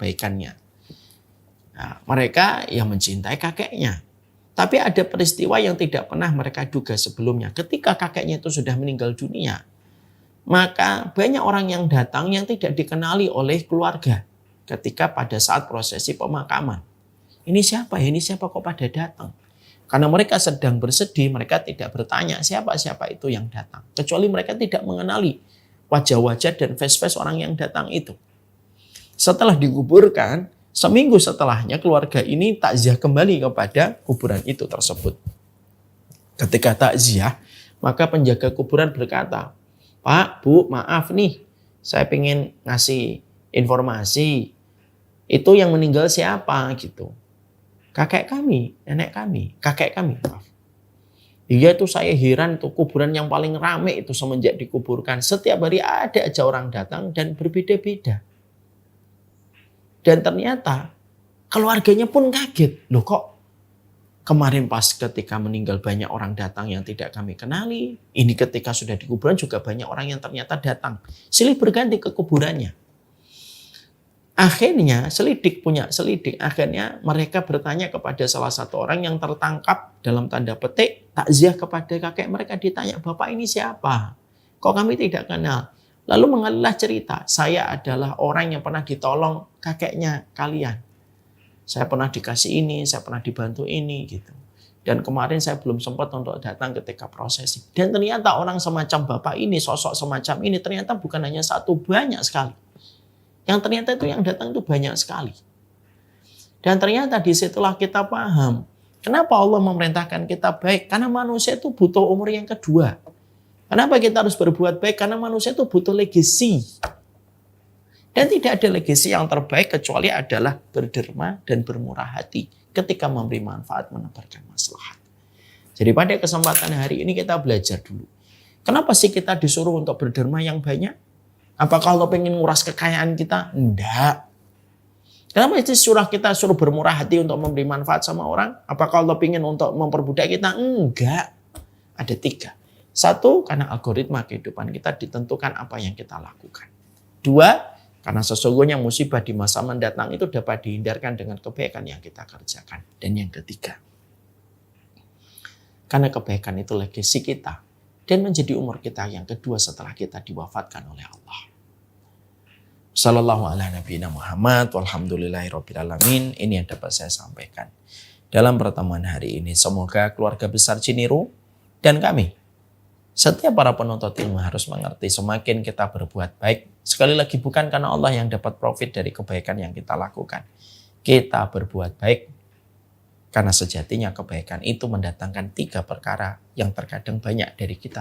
kebaikannya. Nah, mereka yang mencintai kakeknya. Tapi ada peristiwa yang tidak pernah mereka duga sebelumnya. Ketika kakeknya itu sudah meninggal dunia, maka banyak orang yang datang yang tidak dikenali oleh keluarga ketika pada saat prosesi pemakaman. Ini siapa ya? Ini siapa kok pada datang? Karena mereka sedang bersedih, mereka tidak bertanya siapa-siapa itu yang datang. Kecuali mereka tidak mengenali wajah-wajah dan face-face orang yang datang itu. Setelah dikuburkan, seminggu setelahnya keluarga ini takziah kembali kepada kuburan itu tersebut. Ketika takziah, maka penjaga kuburan berkata, "Pak, Bu, maaf nih, saya pengen ngasih informasi. Itu yang meninggal siapa?" gitu. "Kakek kami, nenek kami, kakek kami." Maaf. Iya itu saya heran tuh, kuburan yang paling rame itu semenjak dikuburkan. Setiap hari ada aja orang datang dan berbeda-beda. Dan ternyata keluarganya pun kaget. Loh kok kemarin pas ketika meninggal banyak orang datang yang tidak kami kenali. Ini ketika sudah di kuburan juga banyak orang yang ternyata datang. Silih berganti ke kuburannya. Akhirnya akhirnya mereka bertanya kepada salah satu orang yang tertangkap dalam tanda petik takziah kepada kakek mereka. Ditanya, "Bapak ini siapa? Kok kami tidak kenal?" Lalu mengalirlah cerita, "Saya adalah orang yang pernah ditolong kakeknya kalian. Saya pernah dikasih ini, saya pernah dibantu ini gitu. Dan kemarin saya belum sempat untuk datang ketika prosesi." Dan ternyata orang semacam bapak ini, sosok semacam ini ternyata bukan hanya satu, banyak sekali. Yang ternyata itu yang datang itu banyak sekali. Dan ternyata disitulah kita paham kenapa Allah memerintahkan kita baik. Karena manusia itu butuh umur yang kedua. Kenapa kita harus berbuat baik? Karena manusia itu butuh legasi. Dan tidak ada legasi yang terbaik kecuali adalah berderma dan bermurah hati ketika memberi manfaat, menebarkan maslahat. Jadi pada kesempatan hari ini kita belajar dulu. Kenapa sih kita disuruh untuk berderma yang banyak? Apakah Allah pengen nguras kekayaan kita? Enggak. Kenapa itu kita suruh bermurah hati untuk memberi manfaat sama orang? Apakah Allah pengen untuk memperbudak kita? Enggak. Ada 3. 1, karena algoritma kehidupan kita ditentukan apa yang kita lakukan. 2, karena sesungguhnya musibah di masa mendatang itu dapat dihindarkan dengan kebaikan yang kita kerjakan. Dan yang ketiga, karena kebaikan itu legasi kita dan menjadi umur kita yang kedua setelah kita diwafatkan oleh Allah. Sallallahu ala nabiyina Muhammad walhamdulillahirabbil alamin. Ini yang dapat saya sampaikan dalam pertemuan hari ini. Semoga keluarga besar Ciniru dan kami, setiap para penuntut ilmu harus mengerti semakin kita berbuat baik, sekali lagi bukan karena Allah yang dapat profit dari kebaikan yang kita lakukan. Kita berbuat baik karena sejatinya kebaikan itu mendatangkan 3 perkara yang terkadang banyak dari kita